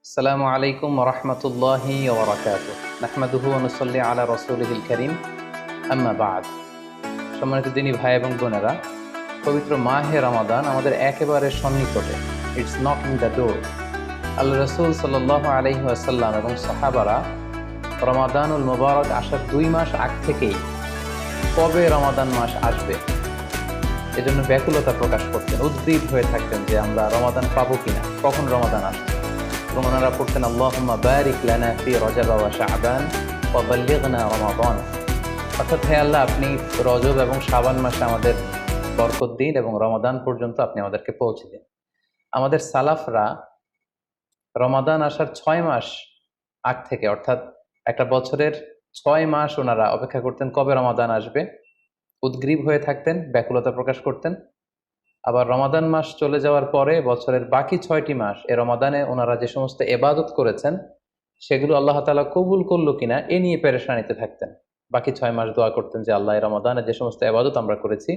আসসালামু আলাইকুম ওরহমতুল্লাহি ওবরাকাতুহ। নাহমাদুহু ওয়া নুসাল্লি আলা রাসূলিহিল কারীম, আম্মা বা'দ। সম্মানিত দিনী ভাই এবং বোনেরা, পবিত্র মাহে রমাদান আমাদের একেবারে সন্নিকটে। It's knocking the door. Allah রাসূল সাল্লাল্লাহু আলাইহি ওয়াসাল্লাম এবং সাহাবারা রমাদানুল মুবারক আসার 2 মাস আগ থেকেই কবে রমাদান মাস আসবে এজন্য ব্যাকুলতা প্রকাশ করতেন, উদ্গ্রীব হয়ে থাকতেন যে আমরা রমাদান পাবো কিনা, কখন রমাদান আসবে। এবং ওনারা পড়তেন আল্লাহুম্মা বারিক লানা ফি রজব ওয়া শাবান ওয়া বাল্লিগনা রমাদান। অর্থাৎ হে আল্লাহ, আপনি রজব এবং শাবান মাসে আমাদের বরকত দিন এবং রমাদান পর্যন্ত আপনি আমাদেরকে পৌঁছে দিন। আমাদের সালাফরা রমাদান আসার 6 মাস আগ থেকে, অর্থাৎ একটা বছরের 6 মাস ওনারা অপেক্ষা করতেন কবে রমাদান আসবে, উদ্গ্রীব হয়ে থাকতেন, ব্যাকুলতা প্রকাশ করতেন। আবার রমাদান মাস চলে যাওয়ার পরে বছরের বাকি 6টি মাস এ রমাদানে ওনারা যে সমস্ত এবাদত করেছেন সেগুলো আল্লাহ তাআলা কবুল করলো কিনা এ নিয়ে পেরেশানিতে থাকতেন। বাকি 6 মাস দোয়া করতেন যে আল্লাহ, এই রমাদানে যে সমস্ত এবাদত আমরা করেছি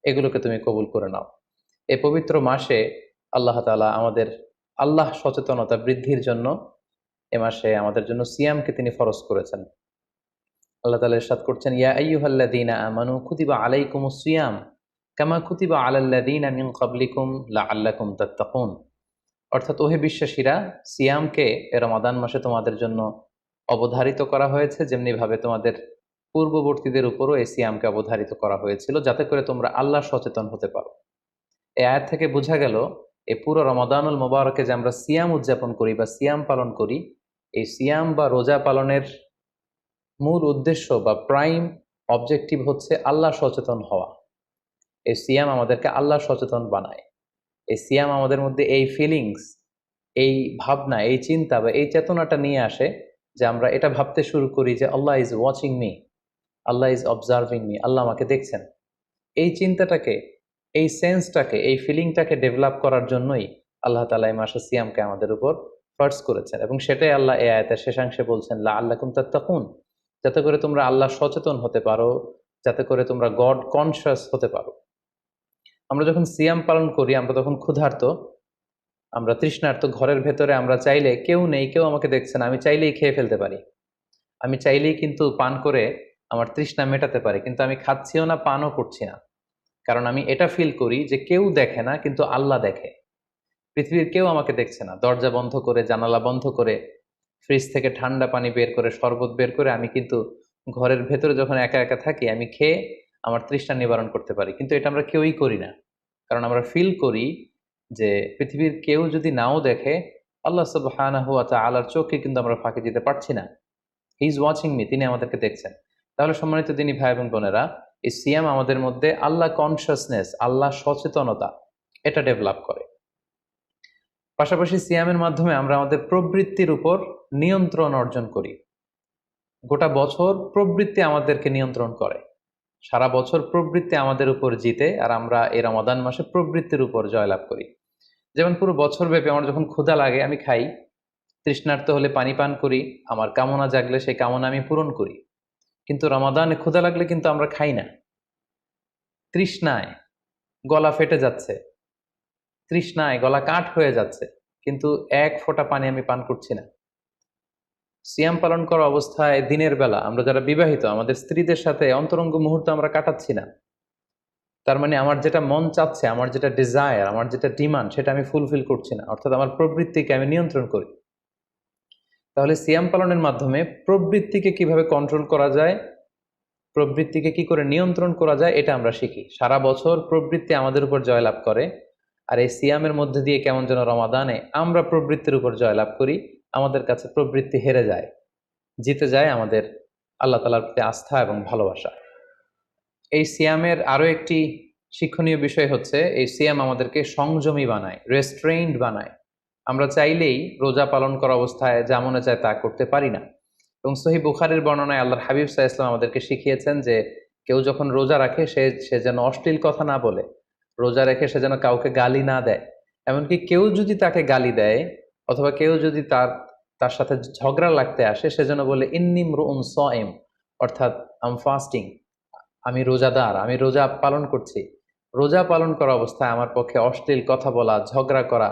এগুলোকে তুমি কবুল করে নাও। এই পবিত্র মাসে আল্লাহ তাআলা আমাদের আল্লাহ সচেতনতা বৃদ্ধির জন্য এ মাসে আমাদের জন্য সিয়ামকে তিনি ফরজ করেছেন। আল্লাহ তাআলা ইরশাদ করছেন, ইয়া আইয়ুহাল্লাযীনা আমানু কুতিবা আলাইকুমুস সিয়াম কামা কুতিবা আলাল্লাযীনা মিন ক্বাবলিকুম লাআল্লাকুম তাত্তাকুন। অর্থাৎ ওহে বিশ্বাসীরা, সিয়ামকে এ রমাদান মাসে তোমাদের জন্য অবধারিত করা হয়েছে, যেমনি ভাবে তোমাদের পূর্ববর্তীদের উপরও এই সিয়ামকে অবধারিত করা হয়েছিল, যাতে করে তোমরা আল্লাহ সচেতন হতে পারো। এই আয়াত থেকে বোঝা গেল এই পুরো রমাদানুল মুবারকে যে আমরা সিয়াম উদযাপন করি বা সিয়াম পালন করি, এই সিয়াম বা রোজা পালনের মূল উদ্দেশ্য বা প্রাইম অবজেক্টিভ হচ্ছে আল্লাহ সচেতন হওয়া। এই সিয়াম আমাদেরকে আল্লাহ সচেতন বানায়। এই সিয়াম আমাদের মধ্যে এই ফিলিংস, এই ভাবনা, এই চিন্তা বা এই চেতনাটা নিয়ে আসে যে আমরা এটা ভাবতে শুরু করি যে Allah is watching me, Allah is observing me, Allah আমাকে দেখছেন। এই চিন্তাটাকে, এই সেন্সটাকে, এই ফিলিংটাকে ডেভেলপ করার জন্যই আল্লাহ তাআলা এই মাসে সিয়ামকে আমাদের উপর ফার্জ করেছেন, এবং সেটাই আল্লাহ এই আয়াতের শেষাংশে বলছেন লাআল্লাকুম তাত্তাকুন, যাতে করে তোমরা আল্লাহ সচেতন হতে পারো, যাতে করে তোমরা গড কনশাস হতে পারো। আমরা যখন সিয়াম পালন করি আমরা তখন ক্ষুধার্ত, আমরা তৃষ্ণার্ত। ঘরের ভেতরে আমরা চাইলে, কেউ নেই, কেউ আমাকে দেখছে না, আমি চাইলেই খেয়ে ফেলতে পারি। আমি চাইলেই কিন্তু পান করে আমার তৃষ্ণা মেটাতে পারি, কিন্তু আমি খাচ্ছিও না, পানও করছি না। কারণ আমি এটা ফিল করি যে কেউ দেখে না, কিন্তু আল্লাহ দেখে। পৃথিবীর কেউ আমাকে দেখছে না। দরজা বন্ধ করে, জানালা বন্ধ করে, ফ্রিজ থেকে ঠান্ডা পানি বের করে, শরবত বের করে আমি কিন্তু ঘরের ভেতরে যখন একা একা থাকি আমি খেয়ে আমার তৃষ্ণা নিবারণ করতে পারি। কিন্তু এটা আমরা কেউই করি না, কারণ আমরা ফিল করি যে পৃথিবীর কেউ যদি নাও দেখে, আল্লাহ সুবহানাহু ওয়া তাআলার চোখে কিন্তু আমরা ফাঁকি দিতে পারছি না। হি ইজ ওয়াচিং মি, তিনি আমাদেরকে দেখছেন। তাহলে সম্মানিত দিনী ভাই এবং বোনেরা, এই সিয়াম আমাদের মধ্যে আল্লাহ কনশাসনেস, আল্লাহ সচেতনতা এটা ডেভেলপ করে। পাশাপাশি সিয়ামের মাধ্যমে আমরা আমাদের প্রবৃত্তির উপর নিয়ন্ত্রণ অর্জন করি। গোটা বছর প্রবৃত্তি আমাদেরকে নিয়ন্ত্রণ করে, সারা বছর প্রবৃত্তি আমাদের উপর জিতে, আর আমরা এই রমাদান মাসে প্রবৃত্তির উপর জয়লাভ করি। যেমন পুরো বছর ব্যাপী আমার যখন ক্ষুধা লাগে আমি খাই, তৃষ্ণার্ত হলে পানি পান করি, আমার কামনা জাগলে সেই কামনা আমি পূরণ করি। কিন্তু রমাদানে ক্ষুধা লাগলে কিন্তু আমরা খাই না। তৃষ্ণায় গলা ফেটে যাচ্ছে, তৃষ্ণায় গলা কাঠ হয়ে যাচ্ছে, কিন্তু এক ফোঁটা পানি আমি পান করছি না। সিয়াম পালন করা অবস্থায় দিনের বেলা আমরা যারা বিবাহিত, আমাদের স্ত্রীদের সাথে অন্তরঙ্গ মুহূর্ত আমরা কাটাচ্ছি না। তার মানে আমার যেটা মন চাচ্ছে, আমার যেটা ডিজায়ার, আমার যেটা ডিমান্ড, সেটা আমি ফুলফিল করছি না। অর্থাৎ আমার প্রবৃত্তিকে আমি নিয়ন্ত্রণ করি। তাহলে সিয়াম পালনের মাধ্যমে প্রবৃত্তিকে কিভাবে কন্ট্রোল করা যায়, প্রবৃত্তিকে কি করে নিয়ন্ত্রণ করা যায়, এটা আমরা শিখি। সারা বছর প্রবৃত্তি আমাদের উপর জয়লাভ করে, আর এই সিয়ামের মধ্যে দিয়ে কেমন যেন রমাদানে আমরা প্রবৃত্তির উপর জয়লাভ করি। আমাদের কাছে প্রবৃত্তি হেরে যায়, জিতে যায় আমাদের আল্লাহ তাআলার প্রতি আস্থা এবং ভালোবাসা। এই সিয়ামের আরো একটি শিক্ষণীয় বিষয় হচ্ছে, এই সিয়াম আমাদেরকে সংযমী বানায়, রেস্ট্রেইনড বানায়। আমরা চাইলেই রোজা পালন করা অবস্থায় যা মনে চায় তা করতে পারি না। এবং সহিহ বুখারীর বর্ণনায় আল্লাহর হাবিব সাল্লাল্লাহু আলাইহি ওয়াসাল্লাম আমাদেরকে শিখিয়েছেন যে কেউ যখন রোজা রাখে সে যেন অশ্লীল কথা না বলে, রোজা রেখে সে যেন কাউকে গালি না দেয়। এমনকি কেউ যদি তাকে গালি দেয় অথবা কেউ যদি তার সাথে ঝগড়া লাগতে আসে, সে যেন বলে ইন্নী ইমরুউন সাইম, অর্থাৎ আই এম ফাস্টিং, আমি রোজাদার, আমি রোজা পালন করছি। রোজা পালন করা অবস্থায় আমার পক্ষে অশ্লীল কথা বলা, ঝগড়া করা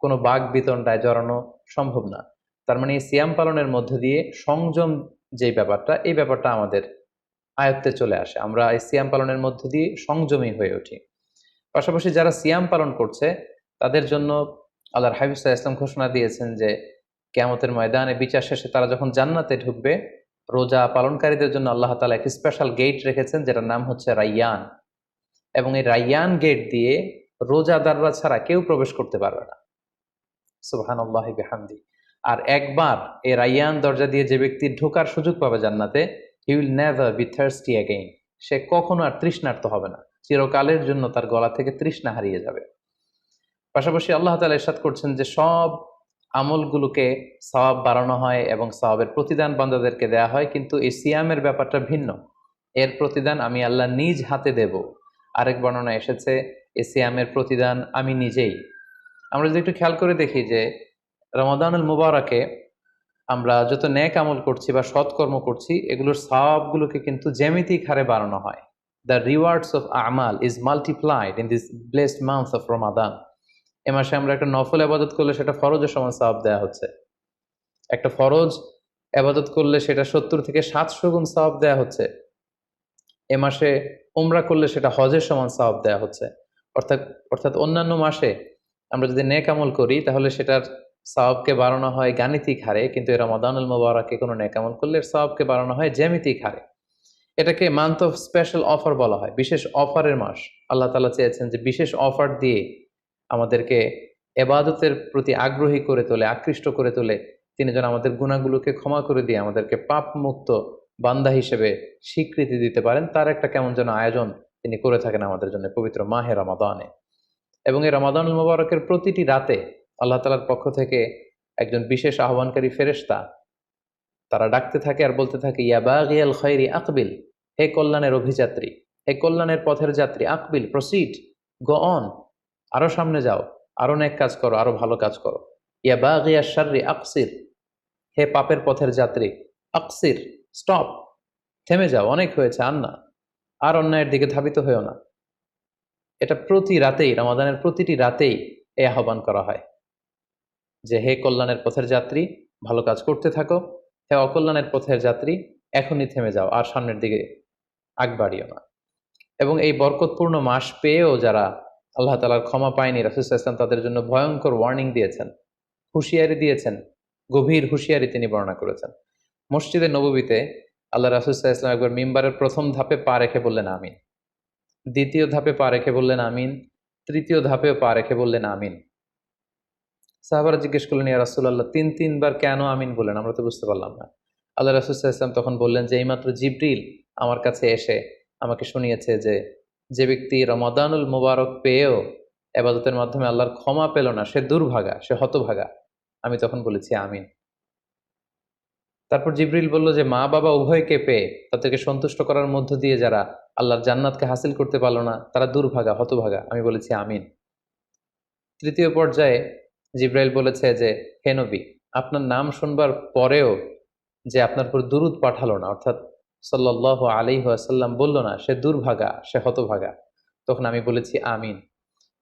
কোনো বাক বিতণ্ডায় জড়ানো সম্ভব না। তার মানে এই সিয়াম পালনের মধ্য দিয়ে সংযম যে ব্যাপারটা, এই ব্যাপারটা আমাদের আয়ত্তে চলে আসে। আমরা এই সিয়াম পালনের মধ্য দিয়ে সংযমী হয়ে উঠি। পাশাপাশি যারা সিয়াম পালন করছে তাদের জন্য আল্লাহর হাবিব সাল্লাল্লাহু আলাইহি ওয়াসাল্লাম ঘোষণা দিয়েছেন যে কিয়ামতের ময়দানে বিচার শেষে তারা যখন জান্নাতে ঢুকবে, রোজা পালনকারীদের জন্য আল্লাহ তাআলা একটি স্পেশাল গেট রেখেছেন যেটার নাম হচ্ছে রাইয়ান। এবং এই রাইয়ান গেট দিয়ে রোজাদাররা ছাড়া কেউ প্রবেশ করতে পারবে না। সুবহানাল্লাহি বিহামদি। আর একবার এই রাইয়ান দরজা দিয়ে যে ব্যক্তি ঢোকার সুযোগ পাবে জান্নাতে, he will never be thirsty again. সে কখনো আর তৃষ্ণার্ত হবে না, চিরকালের জন্য তার গলা থেকে তৃষ্ণা হারিয়ে যাবে। পাশাপাশি আল্লাহ তাআলা ইরশাদ করছেন যে সব আমলগুলোকে সওয়াব বাড়ানো হয় এবং সওয়াবের প্রতিদান বান্দাদেরকে দেয়া হয়, কিন্তু এই সিয়ামের ব্যাপারটা ভিন্ন। এর প্রতিদান আমি আল্লাহ নিজ হাতে দেব। আরেক বর্ণনা এসেছে এই সিয়ামের প্রতিদান আমি নিজেই। আমরা যদি একটু খেয়াল করে দেখি যে রমাদানুল মুবারাকে আমরা যত নেক আমল করছি বা সৎকর্ম করছি, এগুলোর সওয়াবগুলোকে কিন্তু জ্যামিতিক হারে বাড়ানো হয়। দ্য রিওয়ার্ডস অফ আমাল is multiplied in this blessed month of Ramadan. এ মাসে আমরা একটা নফল আবাদত করলে সেটা ফরজের সমান সওয়াব দেওয়া হচ্ছে। একটা ফরজ আবাদত করলে সেটা 70 থেকে 700 গুণ সওয়াব দেওয়া হচ্ছে। এ মাসে উমরা করলে সেটা হজের সমান সওয়াব দেওয়া হচ্ছে। অর্থাৎ অর্থাৎ অন্যান্য মাসে আমরা যদি নেক আমল করি তাহলে সেটার সওয়াবকে বাড়ানো হয় গাণিতিক হারে, কিন্তু এই রমাদানুল মুবারাকে কোনো নেক আমল করলে এর সওয়াবকে বাড়ানো হয় জ্যামিতিক হারে। এটাকে মান্থ অফ স্পেশাল অফার বলা হয়, বিশেষ অফারের মাস। আল্লাহ তাআলা চেয়েছেন যে বিশেষ অফার দিয়ে আমাদেরকে ইবাদতের প্রতি আগ্রহী করে তোলে, আকৃষ্ট করে তোলে। তিনি যেন আমাদের গুনাহগুলোকে ক্ষমা করে দিয়ে আমাদেরকে পাপ মুক্ত বান্দা হিসেবে স্বীকৃতি দিতে পারেন, তার একটা কেমন যেন আয়োজন তিনি করে থাকেন আমাদের জন্য পবিত্র মাহে রমাদানে। এবং এই রমাদানুল মুবারকের প্রতিটি রাতে আল্লাহ তাআলার পক্ষ থেকে একজন বিশেষ আহ্বানকারী ফেরেশতা তারা ডাকতে থাকে আর বলতে থাকে, ইয়া বাগিয়াল খায়রি আকবিল, হে কল্যাণের অভিযাত্রী, হে কল্যাণের পথের যাত্রী, আকবিল প্রসিড, গো অন, আরো সামনে যাও, আরো নেক কাজ করো, আরো ভালো কাজ করো। ইয়া বাগিয়াশ শাররি আকসির, হে পাপের পথের যাত্রী, আকসির স্টপ, থেমে যাও, অনেক হয়েছে, আর না, আর অন্যায়ের দিকে ধাবিত হয়েও না। এটা প্রতি রাতেই, রমাদানের প্রতিটি রাতেই এই আহ্বান করা হয় যে হে কল্যাণের পথের যাত্রী, ভালো কাজ করতে থাকো, হে অকল্যাণের পথের যাত্রী, এখনই থেমে যাও, আর সামনের দিকে আগ বাড়িও না। এবং এই বরকতপূর্ণ মাস পেয়েও যারা আল্লাহ তাআলার ক্ষমা পায়নি, রাসূল সাল্লাল্লাহু আলাইহি ওয়াসাল্লাম তাদের জন্য ভয়ঙ্কর ওয়ার্নিং দিয়েছেন, হুঁশিয়ারি দিয়েছেন, গভীর হুঁশিয়ারি তিনি বর্ণনা করেছেন। মসজিদে নববীতে আল্লাহ রাসূল সাল্লাল্লাহু আলাইহি ওয়াসাল্লাম একবার মিম্বারের প্রথম ধাপে পা রেখে বললেন আমিন, দ্বিতীয় ধাপে পা রেখে বললেন আমিন, তৃতীয় ধাপেও পা রেখে বললেন আমিন। সাহাবারা জিজ্ঞেস করলেন, ইয়া রাসূলুল্লাহ, তিনবার কেন আমিন বললেন? আমরা তো বুঝতে পারলাম না। আল্লাহ রাসূল সাল্লাল্লাহু আলাইহি ওয়াসাল্লাম তখন বললেন যে এইমাত্র জিবরিল আমার কাছে এসে আমাকে শুনিয়েছে যে যে ব্যক্তি রমাদানুল মুবারক পেয়েও ইবাদতের মাধ্যমে আল্লাহর ক্ষমা পেল না, সে দুর্ভাগা, সে হতভাগা। আমি তখন বলেছি আমিন। তারপর জিবরিল বলল যে মা বাবা উভয়কে পেয়ে তাদেরকে সন্তুষ্ট করার মধ্য দিয়ে যারা আল্লাহর জান্নাতকে হাসিল করতে পারলো না, তারা দুর্ভাগা, হতভাগা। আমি বলেছি আমিন। তৃতীয় পর্যায়ে জিব্রাইল বলেছে যে হে নবী, আপনার নাম শুনবার পরেও যে আপনার উপর দুরূদ পাঠালো না, অর্থাৎ সাল্লাল্লাহু আলাইহি ওয়াসাল্লাম বলল না, সে দুর্ভাগা, সে হতভাগা। তখন আমি বলেছি আমিন।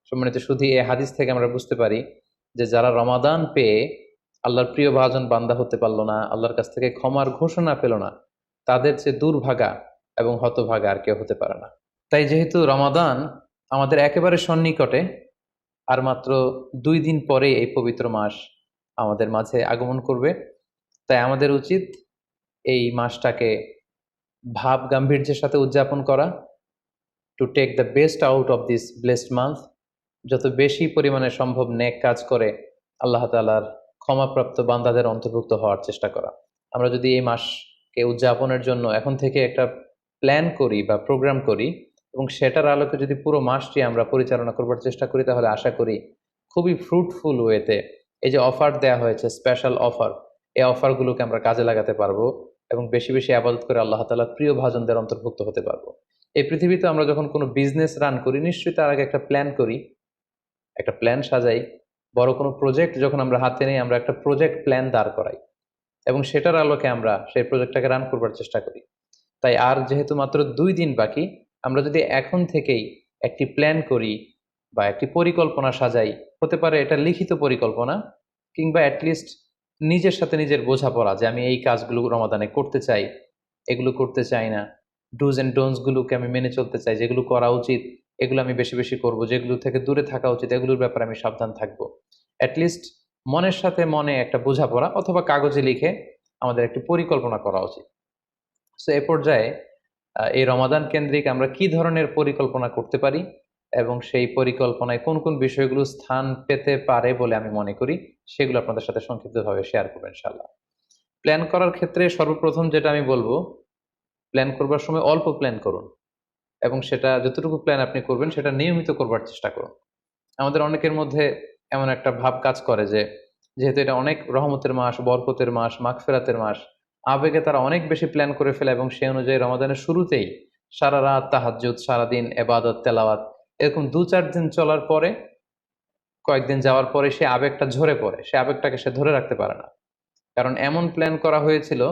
সম্মানিত সুধী, এই হাদিস থেকে আমরা বুঝতে পারি যে যারা রমাদান পেয়ে আল্লাহর প্রিয় ভাজন বান্দা হতে পারলো না, আল্লাহর কাছ থেকে ক্ষমার ঘোষণা পেল না, তাদের যে দুর্ভাগা এবং হতভাগা আর কেউ হতে পারে না। তাই যেহেতু রমাদান আমাদের একেবারে সন্নিকটে, আর মাত্র 2 দিন পরে এই পবিত্র মাস আমাদের মাঝে আগমন করবে, তাই আমাদের উচিত এই মাসটাকে ভাব গাম্ভীর্যের সাথে উদযাপন করা, to take the best out of this blessed month. যত বেশি পরিমাণে সম্ভব নেক কাজ করে আল্লাহ তাআলার ক্ষমাপ্রাপ্ত বান্দাদের অন্তর্ভুক্ত হওয়ার চেষ্টা করা। আমরা যদি এই মাসকে উদযাপনের জন্য এখন থেকে একটা প্ল্যান করি বা প্রোগ্রাম করি এবং সেটার আলোকে যদি পুরো মাসটি আমরা পরিচালনা করবার চেষ্টা করি, তাহলে আশা করি খুবই ফ্রুটফুল ওয়েতে এই যে অফার দেয়া হয়েছে, স্পেশাল অফার, এই অফারগুলোকে আমরা কাজে লাগাতে পারবো এবং বেশি বেশি আবাদত করে আল্লাহ তাআলার প্রিয় ভাজনদের অন্তর্ভুক্ত হতে পারবো। এই পৃথিবীতে আমরা যখন কোনো বিজনেস রান করি, নিশ্চয়ই তার আগে একটা প্ল্যান করি, একটা প্ল্যান সাজাই। বড় কোনো প্রজেক্ট যখন আমরা হাতে নিই, আমরা একটা প্রজেক্ট প্ল্যান দাঁড় করাই এবং সেটার আলোকে আমরা সেই প্রজেক্টটাকে রান করবার চেষ্টা করি। তাই আর যেহেতু মাত্র 2 দিন বাকি, আমরা যদি এখন থেকেই একটি প্ল্যান করি বা একটি পরিকল্পনা সাজাই, হতে পারে এটা লিখিত পরিকল্পনা, কিংবা অ্যাটলিস্ট নিজের সাথে নিজের বোঝাপড়া যে আমি এই কাজগুলো রমাদানে করতে চাই, এগুলো করতে চাই না, ডুজ অ্যান্ড ডোন্টস গুলোকে আমি মেনে চলতে চাই, যেগুলো করা উচিত এগুলো আমি বেশি বেশি করব, যেগুলো থেকে দূরে থাকা উচিত এগুলোর ব্যাপারে আমি সাবধান থাকবো। অ্যাটলিস্ট মনের সাথে মনে একটা বোঝাপড়া অথবা কাগজে লিখে আমাদের একটি পরিকল্পনা করা উচিত। সো এ পর্যায়ে এই রমাদান কেন্দ্রিক আমরা কি ধরনের পরিকল্পনা করতে পারি এবং সেই পরিকল্পনায় কোন কোন বিষয়গুলো স্থান পেতে পারে বলে আমি মনে করি, সেগুলো আপনাদের সাথে সংক্ষিপ্তভাবে শেয়ার করবো ইনশাআল্লাহ। প্ল্যান করার ক্ষেত্রে সর্বপ্রথম যেটা আমি বলবো, প্ল্যান করবার সময় অল্প প্ল্যান করুন এবং সেটা যতটুকু প্ল্যান আপনি করবেন সেটা নিয়মিত করবার চেষ্টা করুন। আমাদের অনেকের মধ্যে এমন একটা ভাব কাজ করে যে যেহেতু এটা অনেক রহমতের মাস, বরকতের মাস, মাগফিরাতের মাস, আবেগে তারা অনেক বেশি প্ল্যান করে ফেলে এবং সেই অনুযায়ী রমাদানের শুরুতেই সারা রাত তাহাজ্জুদ, সারাদিন এবাদত তেলাওয়াত, এরকম 2-4 দিন চলার পরে, কয়েকদিন যাওয়ার পরে সে আবেগটা ঝরে পড়ে, সে আবেগটাকে সে ধরে রাখতে পারে না। কারণ এমন প্ল্যান করা হয়েছিল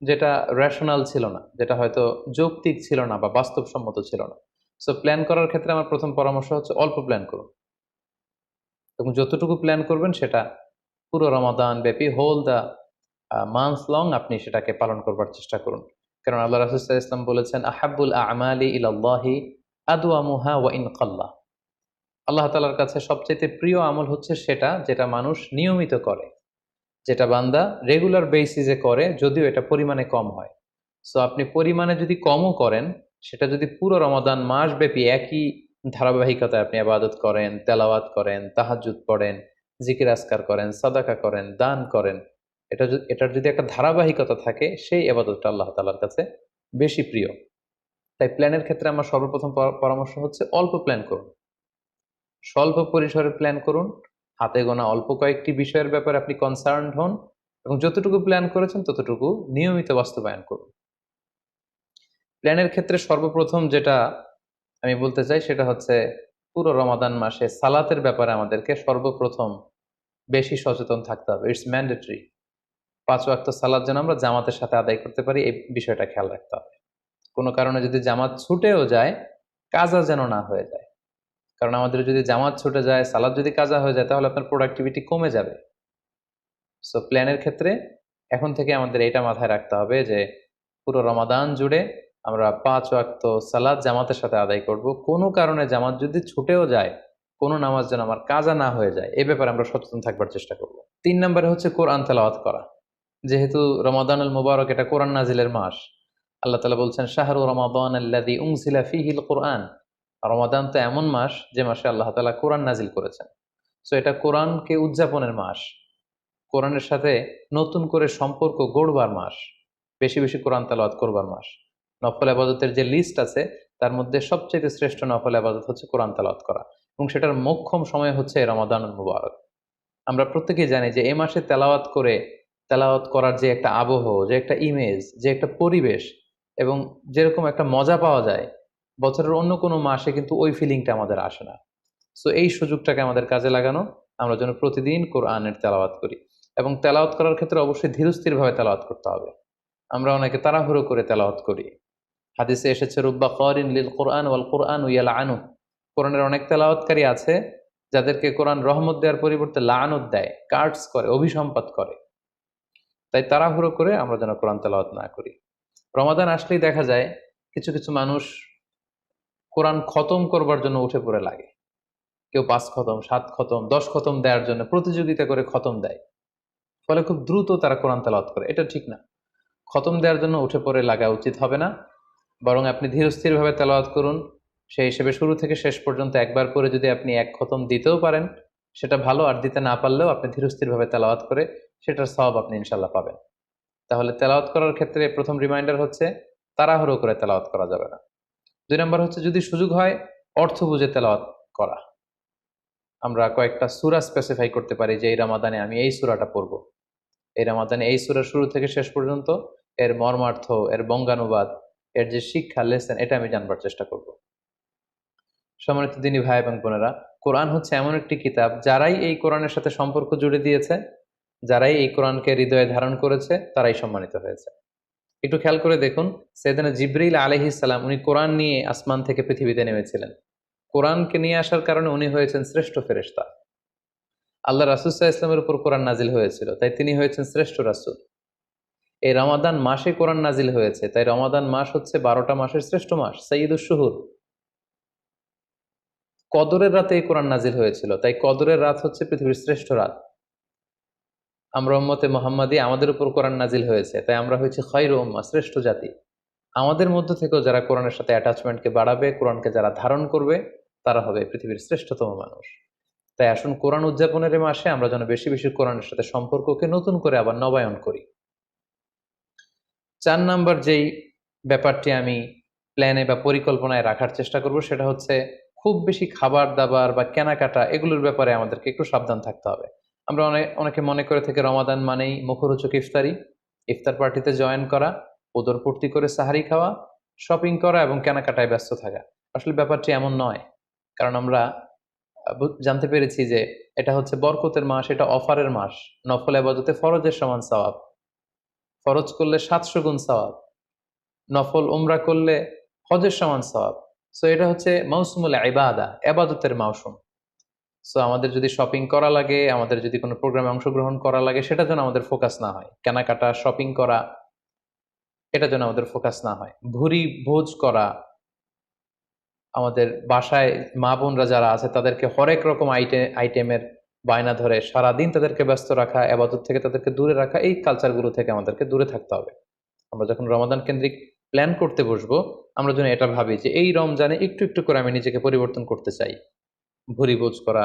যেটা রেশনাল ছিল না, যেটা হয়তো যৌক্তিক ছিল না বা বাস্তবসম্মত ছিল না। সো প্ল্যান করার ক্ষেত্রে আমার প্রথম পরামর্শ হচ্ছে অল্প প্ল্যান করুন এবং যতটুকু প্ল্যান করবেন সেটা পুরো রমাদান ব্যাপী, হোল দ্য মান্থ লং আপনি সেটাকে পালন করবার চেষ্টা করুন। কারণ আল্লাহ রাসূল সাল্লাল্লাহু আলাইহি ওয়াসাল্লাম বলেছেন, আহাব্বুল আমালি ইলাল্লাহি আদওয়ামুহা ওয়া ইন কাল্লা। আল্লাহ তাআলার কাছে সবচেয়ে প্রিয় আমল হচ্ছে সেটা যেটা মানুষ নিয়মিত করে, যেটা বান্দা রেগুলার বেসিসে করে, যদিও এটা পরিমাণে কম হয়। সো আপনি পরিমাণে যদি কমও করেন, সেটা যদি পুরো রমাদান মাস ব্যাপী একই ধারাবাহিকতায় আপনি ইবাদত করেন, তেলাওয়াত করেন, তাহাজ্জুদ পড়েন, জিকির আজকার করেন, সাদাকা করেন, দান করেন, এটার যদি একটা ধারাবাহিকতা থাকে, সেই ইবাদতটা আল্লাহ তাআলার কাছে বেশি প্রিয়। তাই প্ল্যানের ক্ষেত্রে আমার সর্বপ্রথম পরামর্শ হচ্ছে অল্প প্ল্যান করুন, স্বল্প পরিসরে প্ল্যান করুন, হাতে গোনা অল্প কয়েকটি বিষয়ের ব্যাপারে আপনি কনসার্নড হন এবং যতটুকু প্ল্যান করেছেন ততটুকু নিয়মিত বাস্তবায়ন করুন। প্ল্যানের ক্ষেত্রে সর্বপ্রথম যেটা আমি বলতে চাই সেটা হচ্ছে পুরো রমাদান মাসে সালাতের ব্যাপারে আমাদেরকে সর্বপ্রথম বেশি সচেতন থাকতে হবে। It's mandatory. 5 ওয়াক্ত সালাত যেন আমরা জামাতের সাথে আদায় করতে পারি, এই বিষয়টা খেয়াল রাখতে হবে। কোনো কারণে যদি জামাত ছুটেও যায়, কাজা যেন না হয়ে যায়। কারণ আমাদের যদি জামাত ছুটে যায়, সালাত যদি কাজা হয়ে যায়, তাহলে আপনার প্রোডাক্টিভিটি কমে যাবে। সো প্ল্যানের ক্ষেত্রে এখন থেকে আমাদের এটা মাথায় রাখতে হবে যে পুরো রমাদান জুড়ে আমরা 5 ওয়াক্ত সালাত জামাতের সাথে আদায় করব। কোনো কারণে জামাত যদি ছুটেও যায়, কোনো নামাজ যেন আমার কাজা না হয়ে যায়, এ ব্যাপারে আমরা সচেতন থাকবার চেষ্টা করব। 3 নম্বরে হচ্ছে কোরআন তেলাওয়াত করা। যেহেতু রমাদানুল মুবারক, এটা কোরআন নাজিলের মাস। আল্লাহ তাআলা বলছেন, শাহরু রমাদান আল্লাযী উনজিলা ফীহিল কুরআন। রমাদান তো এমন মাস যে মাসে আল্লাহ তাআলা কোরআন নাজিল করেছেন। সো এটা কোরআনকে উদযাপনের মাস, কোরআনের সাথে নতুন করে সম্পর্ক গড়বার মাস, বেশি বেশি কোরআন তেলাওয়াত করবার মাস। নফল ইবাদতের যে লিস্ট আছে তার মধ্যে সবচেয়ে শ্রেষ্ঠ নফল ইবাদত হচ্ছে কোরআন তেলাওয়াত করা এবং সেটার মোক্ষম সময় হচ্ছে রমাদানুল মুবারক। আমরা প্রত্যেকেই জানি যে এই মাসে তেলাওয়াত করার যে একটা আবহ, যে একটা ইমেজ, যে একটা পরিবেশ এবং যেরকম একটা মজা পাওয়া যায়, বছরের অন্য কোনো মাসে কিন্তু ওই ফিলিংটা আমাদের আসে না। সো এই সুযোগটাকে আমাদের কাজে লাগানো, আমরা যেন প্রতিদিন কোরআনের তেলাওয়াত করি এবং তেলাওয়াত করার ক্ষেত্রে অবশ্যই ধীরস্থিরভাবে তেলাওয়াত করতে হবে। আমরা অনেকে তাড়াহুড়ো করে তেলাওয়াত করি। হাদিসে এসেছে, রুব্বা কারিন লিল কোরআন ওয়াল কোরআন ইয়ালআনু। কোরআনের অনেক তেলাওয়াতকারী আছে যাদেরকে কোরআন রহমত দেওয়ার পরিবর্তে লাআনত দেয়, কার্ডস করে, অভিসম্পাত করে। তাই তাড়াহুড়ো করে আমরা যেন কোরআন তেলাওয়াত না করি। রমাদান আসলেই দেখা যায় কিছু কিছু মানুষ কোরআন খতম করবার জন্য উঠে পড়ে লাগে। কেউ 5 খতম, 7 খতম, 10 খতম দেওয়ার জন্য প্রতিযোগিতা করে খতম দেয়, ফলে খুব দ্রুত তারা কোরআন তেলাওয়াত করে। এটা ঠিক না। খতম দেওয়ার জন্য উঠে পড়ে লাগা উচিত হবে না, বরং আপনি ধীরস্থিরভাবে তেলাওয়াত করুন। সেই হিসেবে শুরু থেকে শেষ পর্যন্ত একবার করে যদি আপনি 1 খতম দিতেও পারেন সেটা ভালো, আর দিতে না পারলেও আপনি ধীরস্থিরভাবে তেলাওয়াত করে সেটার সওয়াব আপনি ইনশাল্লাহ পাবেন। তাহলে তেলাওয়াত করার ক্ষেত্রে প্রথম রিমাইন্ডার হচ্ছে তাড়াহুড়ো করে তেলাওয়াত করা যাবে না। 2 নম্বর হচ্ছে যদি সুযোগ হয় অর্থ বুঝে তেলাওয়াত করা। আমরা কয়েকটা সূরা স্পেসিফাই করতে পারি যে এই রমাদানে আমি এই সূরাটা পড়ব, এই রমাদানে এই সূরার শুরু থেকে শেষ পর্যন্ত এর মর্মার্থ, এর বঙ্গানুবাদ, এর যে শিক্ষা লেসন, এটা আমি জানবার চেষ্টা করব। সম্মানিত দিনী ভাই এবং বোনেরা, কোরআন হচ্ছে এমন একটি কিতাব, যারাই এই কোরআনের সাথে সম্পর্ক জুড়ে দিয়েছে, যারাই এই কোরআনকে হৃদয়ে ধারণ করেছে, তারাই সম্মানিত হয়েছে। একটু খেয়াল করে দেখুন, সাইয়েদনা জিবরিল আলাইহিস সালাম, উনি কোরআন নিয়ে আসমান থেকে পৃথিবীতে নেমেছিলেন। কোরআনকে নিয়ে আসার কারণে উনি হয়েছেন শ্রেষ্ঠ ফেরেশতা। আল্লাহ রাসূল সাল্লাল্লাহু আলাইহি ওয়াসাল্লামের উপর কোরআন নাজিল হয়েছিল, তাই তিনি হয়েছেন শ্রেষ্ঠ রাসূল। এই রমাদান মাসে কোরআন নাজিল হয়েছে, তাই রমাদান মাস হচ্ছে 12টা মাসের শ্রেষ্ঠ মাস, সাইয়্যিদুশ শুহুর। কদরের রাতে এই কোরআন নাজিল হয়েছিল, তাই কদরের রাত হচ্ছে পৃথিবীর শ্রেষ্ঠ রাত। আমরা উম্মতে মুহাম্মাদী, আমাদের উপর কোরআন নাজিল হয়েছে, তাই আমরা হয়েছি খায়রু উম্মাহ, শ্রেষ্ঠ জাতি। আমাদের মধ্য থেকেও যারা কোরআনের সাথে অ্যাটাচমেন্টকে বাড়াবে, কোরআনকে যারা ধারণ করবে, তারা হবে পৃথিবীর শ্রেষ্ঠতম মানুষ। তাই আসুন কোরআন উদযাপনের এই মাসে আমরা যেন বেশি বেশি কোরআনের সাথে সম্পর্ককে নতুন করে আবার নবায়ন করি। 4 নাম্বার যেই ব্যাপারটি আমি প্ল্যানে বা পরিকল্পনায় রাখার চেষ্টা করব, সেটা হচ্ছে খুব বেশি খাবার দাবার বা কেনাকাটা এগুলোর ব্যাপারে আমাদেরকে একটু সাবধান থাকতে হবে। আমরা অনেকে মনে করে থেকে রমাদান মানেই মুখরোচক ইফতারি, ইফতার পার্টিতে জয়েন করা, উদরপূর্তি করে সাহারি খাওয়া, শপিং করা এবং কেনাকাটায় ব্যস্ত থাকা। আসলে ব্যাপারটি এমন নয়, কারণ আমরা জানতে পেরেছি যে এটা হচ্ছে বরকতের মাস, এটা অফারের মাস। নফল ইবাদতে ফরজের সমান সওয়াব, ফরজ করলে 700 গুণ সওয়াব, নফল উমরা করলে হজের সমান সওয়াব। সো এটা হচ্ছে মৌসুমুল ইবাদা, ইবাদতের মৌসুম। সো আমাদের যদি শপিং করা লাগে, আমাদের যদি কোনো প্রোগ্রামে অংশগ্রহণ করা লাগে, সেটা যেন আমাদের ফোকাস না হয়। কেনাকাটা, শপিং করা, এটা যেন আমাদের ফোকাস না হয়। ভুরি ভোজ করা, আমাদের বাসায় মা বোনরা যারা আছে তাদেরকে হরেক রকম আইটেমের বায়না ধরে সারাদিন তাদেরকে ব্যস্ত রাখা, ইবাদত থেকে তাদেরকে দূরে রাখা, এই কালচারগুলো থেকে আমাদেরকে দূরে থাকতে হবে। আমরা যখন রমাদান কেন্দ্রিক প্ল্যান করতে বসবো, আমরা যেন এটা ভাবি যে এই রমজানে একটু একটু করে আমি নিজেকে পরিবর্তন করতে চাই। ভুরিভোজ করা,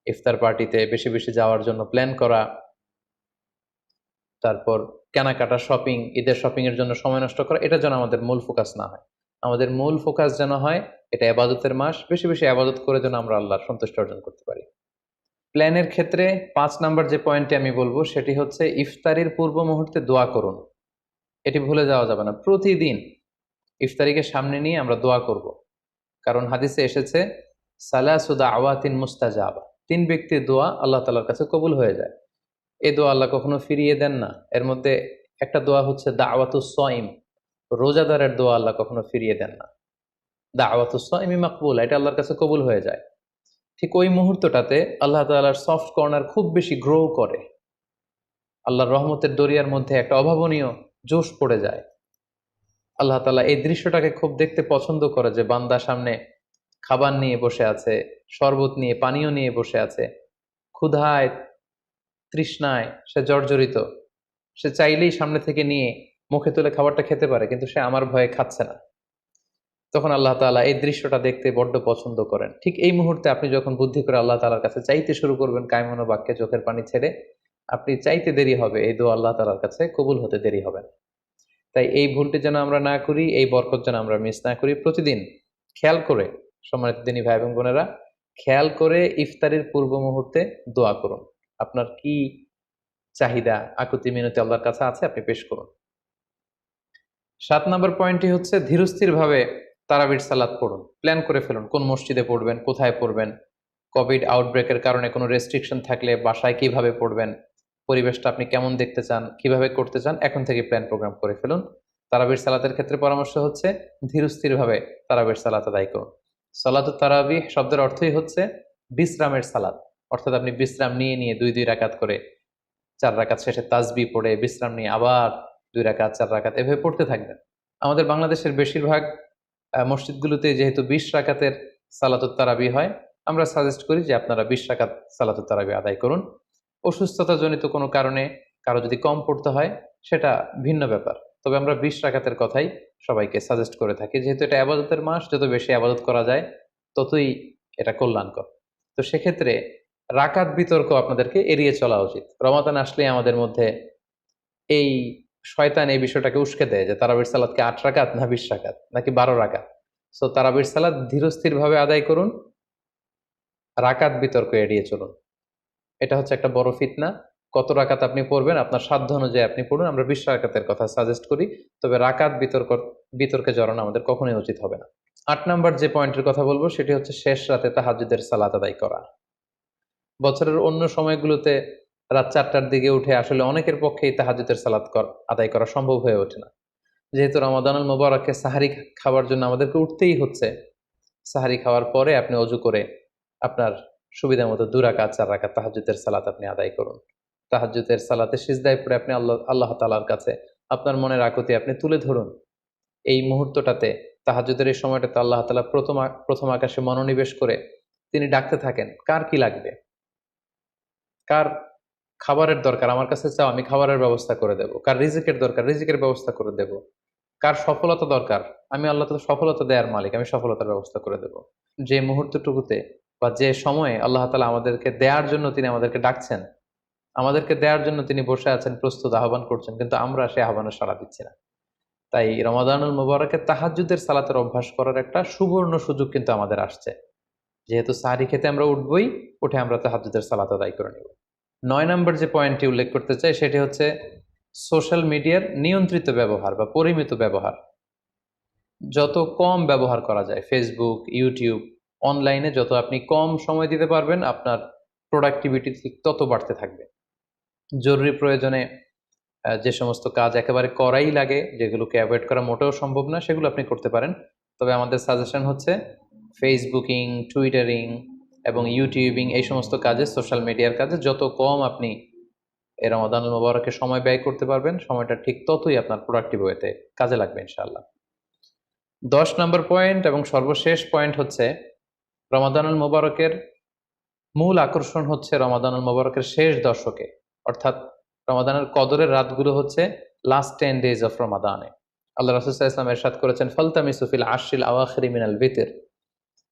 ইফতার পার্টিতে বেশি বেশি যাওয়ার জন্য প্ল্যান করা, তারপর কেনাকাটা, শপিং, ঈদের শপিং এর জন্য সময় নষ্ট করা, এটা যেন আমাদের মূল ফোকাস না হয়। আমাদের মূল ফোকাস যেন হয় এটা ইবাদতের মাস, বেশি বেশি ইবাদত করে যেন আমরা আল্লাহর সন্তুষ্টি অর্জন করতে পারি। প্ল্যানের ক্ষেত্রে 5 নাম্বার যে পয়েন্টটি আমি বলবো সেটি হচ্ছে ইফতারির পূর্ব মুহূর্তে দোয়া করুন। এটি ভুলে যাওয়া যাবে না। প্রতিদিন ইফতারিকে সামনে নিয়ে আমরা দোয়া করব, কারণ হাদিসে এসেছে সালাসু দাওয়াতিন মুস্তাজাবা, 3 ব্যক্তির দোয়া আল্লাহ তাআলার কাছে কবুল হয়ে যায়। এই দোয়া আল্লাহ কখনো ফিরিয়ে দেন না। এর মধ্যে একটা দোয়া হচ্ছে দাওয়াতুস সাইম, রোজাদারের দোয়া আল্লাহ কখনো ফিরিয়ে দেন না। দাওয়াতুস সাইমি মাকবুল, এটা আল্লাহর কাছে কবুল হয়ে যায়। ঠিক ওই মুহূর্তটাতে আল্লাহ তাআলার সফট কর্নার খুব বেশি গ্রো করে, আল্লাহর রহমতের দরিয়ার মধ্যে একটা অভাবনীয় জোশ পড়ে যায়। আল্লাহ তাআলা এই দৃশ্যটাকে খুব দেখতে পছন্দ করে যে বান্দা সামনে খাবার নিয়ে বসে আছে, শরবত নিয়ে, পানীয় নিয়ে বসে আছে, ক্ষুধায় তৃষ্ণায় সে জর্জরিত, সে চাইলেই সামনে থেকে নিয়ে মুখে তুলে খাবারটা খেতে পারে, কিন্তু সে আমার ভয়ে খাচ্ছে না। তখন আল্লাহ তাআলা এই দৃশ্যটা দেখতে বড্ড পছন্দ করেন। ঠিক এই মুহূর্তে আপনি যখন বুদ্ধি করে আল্লাহ তাআলার কাছে চাইতে শুরু করবেন, কায়মনো বাক্যে চোখের পানি ছেড়ে, আপনি চাইতে দেরি হবে, এই দোয়া আল্লাহ তাআলার কাছে কবুল হতে দেরি হবে না। তাই এই ভুলটি যেন আমরা না করি, এই বরকত যেন আমরা মিস না করি। প্রতিদিন খেয়াল করে, সম্মানিত দিনী ভাই এবং বোনেরা, খেয়াল করে ইফতারের পূর্ব মুহূর্তে দোয়া করুন। আপনার কি চাহিদা, আকুতি মিনতি আল্লাহর কাছে আছে, আপনি পেশ করুন। 7 নম্বর পয়েন্টটি হচ্ছে ধীরস্থির ভাবে তারাবির সালাত পড়ুন। প্ল্যান করে ফেলুন কোন মসজিদে পড়বেন, কোথায় পড়বেন, কোভিড আউটব্রেকের কারণে কোনো রেস্ট্রিকশন থাকলে বাসায় কিভাবে পড়বেন, পরিবেশটা আপনি কেমন দেখতে চান, কিভাবে করতে চান, এখন থেকে প্ল্যান প্রোগ্রাম করে ফেলুন। তারাবির সালাতের ক্ষেত্রে পরামর্শ হচ্ছে ধীরস্থির ভাবে তারাবির সালাত আদায় করুন। সালাতুত তারাবিহ শব্দের অর্থই হচ্ছে বিশ্রামের সালাত, অর্থাৎ আপনি বিশ্রাম নিয়ে নিয়ে 2 রাকাত করে, 4 রাকাত শেষে তাসবিহ পড়ে বিশ্রাম নিয়ে আবার 2 রাকাত, 4 রাকাত এভাবে পড়তে থাকবেন। আমাদের বাংলাদেশের বেশিরভাগ মসজিদগুলোতে যেহেতু 20 রাকাতের সালাতুত তারাবি হয়, আমরা সাজেস্ট করি যে আপনারা 20 রাকাত সালাতুত তারাবি আদায় করুন। অসুস্থতাজনিত কোনো কারণে কারো যদি কম পড়তে হয় সেটা ভিন্ন ব্যাপার, তবে আমরা 20 রাকাতের কথাই সবাইকে সাজেস্ট করে থাকি, যেহেতু এটা আবাদতের মাস, যত বেশি আবাদত করা যায় ততই এটা কল্যাণকর। তো সেক্ষেত্রে রাকাত বিতর্ক আপনাদেরকে এড়িয়ে চলা উচিত। রমাদান আসলে আমাদের মধ্যে এই শয়তান এই বিষয়টাকে উস্কে দেয় যে তারাবির সালাতকে 8 রাকাত না 20 রাকাত নাকি 12 রাকাত। সো তারাবির সালাত ধীরস্থির ভাবে আদায় করুন, রাকাত বিতর্ক এড়িয়ে চলুন। এটা হচ্ছে একটা বড় ফিতনা। কত রাকাত আপনি পড়বেন আপনার সাধ্য অনুযায়ী আপনি পড়ুন। আমরা 20 রাকাতের কথা সাজেস্ট করি, তবে রাকাত বিতর্কে জড়ানো আমাদের কখনোই উচিত হবে না। 8 নাম্বার যে পয়েন্টের কথা বলবো সেটি হচ্ছে শেষ রাতে তাহাজ্জুদের সালাত আদায় করা। বছরের অন্য সময়গুলোতে রাত 4টার দিকে উঠে আসলে অনেকের পক্ষেই তাহাজ্জুদের সালাত আদায় করা সম্ভব হয়ে ওঠে না। যেহেতু রমাদানুল মুবারকে সাহারি খাবার জন্য আমাদেরকে উঠতেই হচ্ছে, সাহারি খাওয়ার পরে আপনি অজু করে আপনার সুবিধা মতো 2 রাকাত 4 রাকাত তাহাজ্জুদের সালাত আপনি আদায় করুন। তাহাজ্জুদের সালাতে সিজদায় পড়ে আপনি আল্লাহ তাআলার কাছে আপনার মনের আকুতি আপনি তুলে ধরুন। এই মুহূর্তটাতে, তাহাজ্জুদের এই সময়টাতে আল্লাহ তাআলা প্রথম আকাশে মনোনিবেশ করে তিনি ডাকতে থাকেন, কার কি লাগবে, কার খাবারের দরকার আমার কাছে চাও, আমি খাবারের ব্যবস্থা করে দেব, কার রিজিকের দরকার রিজিকের ব্যবস্থা করে দেব, কার সফলতা দরকার, আমি আল্লাহ তাআলা সফলতা দেওয়ার মালিক, আমি সফলতার ব্যবস্থা করে দেব। যে মুহূর্তটুকুতে বা যে সময়ে আল্লাহ তাআলা আমাদেরকে দেওয়ার জন্য তিনি আমাদেরকে ডাকছেন, আমাদেরকে দেওয়ার জন্য তিনি বসে আছেন, প্রস্তুত, আহ্বান করছেন, কিন্তু আমরা সেই আহ্বানে সাড়া দিচ্ছি না। তাই রমাদানুল মুবারকে তাহাজ্জুদের সালাতের অভ্যাস করার একটা সুবর্ণ সুযোগ কিন্তু আমাদের আসছে। যেহেতু সাহারি খেতে আমরা উঠবই, উঠে আমরা তাহাজ্জুদের সালাত আদায় করে নেব। 9 নম্বর যে পয়েন্টটি উল্লেখ করতে চাই সেটি হচ্ছে সোশ্যাল মিডিয়ার নিয়ন্ত্রিত ব্যবহার বা পরিমিত ব্যবহার। যত কম ব্যবহার করা যায়, ফেসবুক, ইউটিউব, অনলাইনে যত আপনি কম সময় দিতে পারবেন, আপনার প্রোডাক্টিভিটি ঠিক তত বাড়তে থাকবে। জরুরি প্রয়োজনে যে সমস্ত কাজ একেবারে করাই লাগে, যেগুলোকে অ্যাভয়েড করা মোটেও সম্ভব না, সেগুলো আপনি করতে পারেন। তবে আমাদের সাজেশন হচ্ছে ফেসবুকিং, টুইটারিং এবং ইউটিউবিং, এই সমস্ত কাজে, সোশ্যাল মিডিয়ার কাজে যত কম আপনি এই রমাদানুল মুবারকে সময় ব্যয় করতে পারবেন, সময়টা ঠিক ততই আপনার প্রোডাক্টিভ ওয়েতে কাজে লাগবে ইনশাআল্লাহ। 10 নম্বর পয়েন্ট এবং সর্বশেষ পয়েন্ট হচ্ছে রমাদানুল মুবারকের মূল আকর্ষণ হচ্ছে রমাদানুল মুবারকের শেষ দশকে, অর্থাৎ রমাদানের কদরের রাতগুলো হচ্ছে লাস্ট 10 ডেজ অফ রমাদানে। আল্লাহ রাসূল সাল্লাল্লাহু আলাইহি ওয়াসাল্লাম ইরশাদ করেছেন, ফালতামিসু ফিল আশরিল আওয়াখিরি মিনাল বিতর,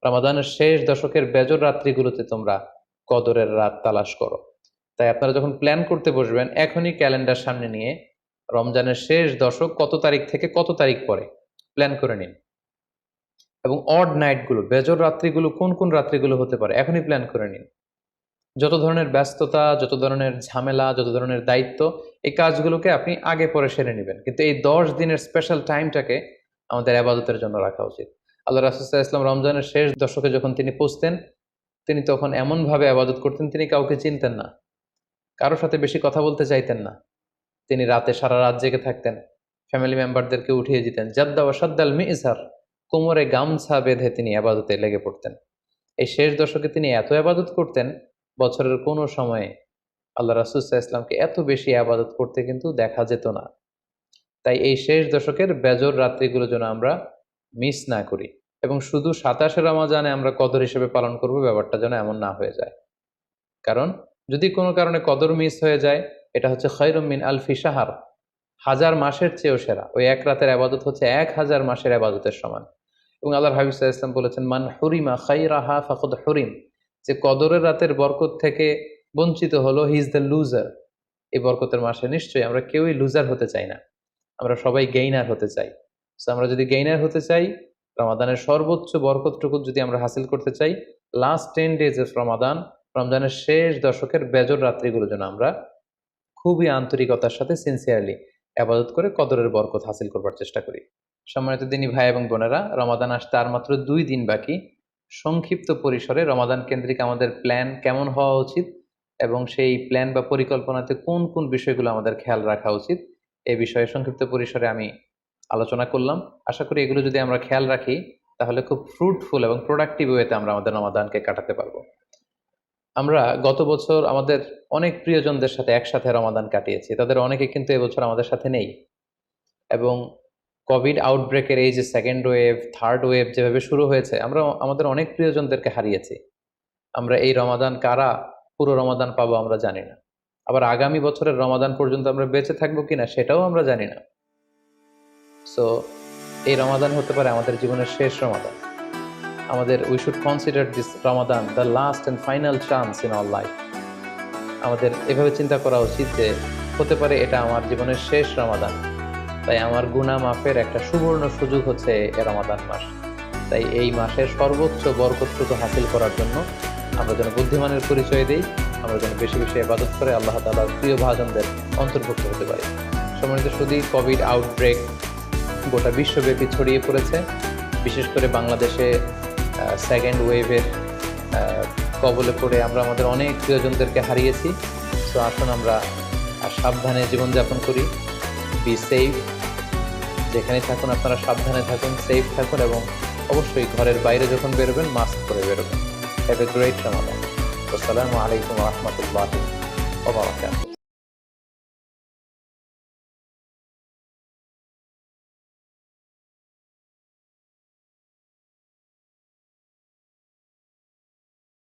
রমাদানের শেষ দশকের বেজর রাত্রিগুলোতে তোমরা কদরের রাত তালাশ করো। তাই আপনারা যখন প্ল্যান করতে বসবেন, এখনই ক্যালেন্ডার সামনে নিয়ে রমজানের শেষ দশক কত তারিখ থেকে কত তারিখ পরে প্ল্যান করে নিন, এবং অড নাইটগুলো, বেজর রাত্রিগুলো কোন কোন রাত্রিগুলো হতে পারে এখনই প্ল্যান করে নিন। যত ধরনের ব্যস্ততা, যত ধরনের ঝামেলা, যত ধরনের দায়িত্ব, এই কাজগুলোকে আপনি আগে পরে সেরে নেবেন, কিন্তু এই 10 দিনের স্পেশাল টাইমটাকে আমাদের ইবাদতের জন্য রাখা উচিত। আল্লাহ রাসূল সাল্লাল্লাহু আলাইহি ওয়াসাল্লাম রমজানের শেষ দশকে যখন তিনি পৌঁছতেন, তিনি তখন এমনভাবে ইবাদত করতেন, তিনি কাউকে চিনতেন না, কারোর সাথে বেশি কথা বলতে চাইতেন না। তিনি রাতে সারা রাত জেগে থাকতেন, ফ্যামিলি মেম্বারদেরকে উঠিয়ে দিতেন, জাদ্দা ওয়া সাদ্দাল মিজহার, কোমরে গামছা বেঁধে তিনি ইবাদতে লেগে পড়তেন। এই শেষ দশকে তিনি এত ইবাদত করতেন, বছরের কোনো সময়ে আল্লাহ রাসূল সাল্লাল্লাহু আলাইহি ওয়াসাল্লামকে এত বেশি ইবাদত করতে কিন্তু দেখা যেত না। তাই এই শেষ দশকের বেজর রাত্রিগুলো যেন আমরা মিস না করি, এবং শুধু 27 রমজানে আমরা কদর হিসেবে পালন করব, ব্যাপারটা যেন এমন না হয়ে যায়। কারণ যদি কোনো কারণে কদর মিস হয়ে যায়, এটা হচ্ছে খায়রুম মিন আলফি শাহর, 1000 মাসের চেয়েও সেরা। ওই এক রাতের ইবাদত হচ্ছে 1000 মাসের ইবাদতের সমান। এবং আল্লাহর হাবিব সাল্লাল্লাহু আলাইহি ওয়াসাল্লাম বলেছেন, মান হুরিমা খায়রাহা ফাকাদ হুরিম, যে কদরের রাতের বরকত থেকে বঞ্চিত হলো, হি ইজ দ্য লুজার। এই বরকতের মাসে নিশ্চয়ই আমরা কেউই লুজার হতে চাই না, আমরা সবাই গেইনার হতে চাই। সো আমরা যদি গেইনার হতে চাই, রমাদানের সর্বোচ্চ বরকতটুকু যদি আমরা হাসিল করতে চাই, লাস্ট 10 ডেজ অফ রমাদান, রমজানের শেষ দশকের বেজর রাত্রিগুলো যেন আমরা খুবই আন্তরিকতার সাথে সিনসিয়ারলি ইবাদত করে কদরের বরকত হাসিল করবার চেষ্টা করি। সম্মানিত দিনী ভাই এবং বোনেরা, রমাদান আসতে আর মাত্র 2 দিন বাকি। সংক্ষিপ্ত পরিসরে রমাদান কেন্দ্রিক আমাদের প্ল্যান কেমন হওয়া উচিত এবং সেই প্ল্যান বা পরিকল্পনাতে কোন কোন বিষয়গুলো আমাদের খেয়াল রাখা উচিত, এই বিষয়ে সংক্ষিপ্ত পরিসরে আমি আলোচনা করলাম। আশা করি এগুলো যদি আমরা খেয়াল রাখি, তাহলে খুব ফ্রুটফুল এবং প্রোডাক্টিভ ওয়েতে আমরা আমাদের রমাদানকে কাটাতে পারবো। আমরা গত বছর আমাদের অনেক প্রিয়জনদের সাথে একসাথে রমাদান কাটিয়েছি, তাদের অনেকে কিন্তু এবছর আমাদের সাথে নেই, এবং কোভিড আউটব্রেকের এই যে সেকেন্ড ওয়েভ, থার্ড ওয়েভ যেভাবে শুরু হয়েছে, আমরা আমাদের অনেক প্রিয়জনদেরকে হারিয়েছি। আমরা এই রমাদান কারা পুরো রমাদান পাবো আমরা জানি না, আবার আগামী বছরের রমাদান পর্যন্ত আমরা বেঁচে থাকবো কিনা সেটাও আমরা জানি না। সো এই রমাদান হতে পারে আমাদের জীবনের শেষ রমাদান। আমাদের we should consider this Ramadan the last and final chance in our life. আমাদের এভাবে চিন্তা করা উচিত যে হতে পারে এটা আমার জীবনের শেষ রমাদান, তাই আমার গুনাহ মাফের একটা সুবর্ণ সুযোগ হচ্ছে এ রমাদান মাস। তাই এই মাসের সর্বোচ্চ বরকতটুকু হাসিল করার জন্য আমরা যেন বুদ্ধিমানের পরিচয় দিই, আমরা যেন বেশি বেশি ইবাদত করে আল্লাহ তাআলার প্রিয় ভাজনদের অন্তর্ভুক্ত হতে পারি। সম্মানিত শুধু কোভিড আউটব্রেক গোটা বিশ্বব্যাপী ছড়িয়ে পড়েছে, বিশেষ করে বাংলাদেশে সেকেন্ড ওয়েভের কবলে পড়ে আমরা আমাদের অনেক প্রিয়জনদেরকে হারিয়েছি। সো আসুন আমরা সাবধানে জীবনযাপন করি, বি সেফ। যেখানে থাকুন আপনারা সাবধানে থাকুন, সেফ থাকুন, এবং অবশ্যই ঘরের বাইরে যখন বেরোবেন মাস্ক পরে বেরোবেন। হ্যাভ এ গ্রেট রমাদান। আসসালামু আলাইকুম ওয়া রাহমাতুল্লাহি ওয়া বারাকাতুহু।